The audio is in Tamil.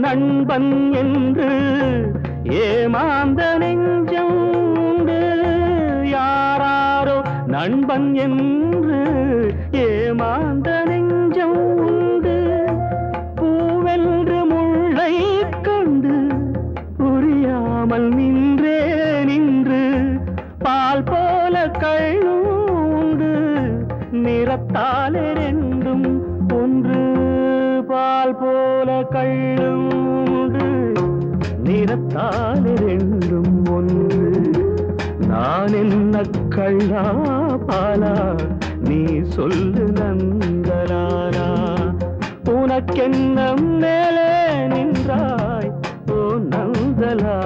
நண்பன் என்று ஏமாந்த நெஞ்சம் உண்டு. யாராரோ நண்பன் என்று ஏமாந்த நெஞ்சம் உண்டு. பூவென்று முள்ளை கண்டு புரியாமல் நின்றே நின்று பால் போல கழுண்டு. நிறத்தாலே ரெண்டும் ஒன்று, பால் போல கள்ளுண்டு. நிறத்தாலே ரெண்டும் ஒன்று. நான் என்ன கள்ளா பாலா, நீ சொல்லு நந்தலாரா. உனக்கென்ன மேலே நின்றாய் ஓ நந்தலா.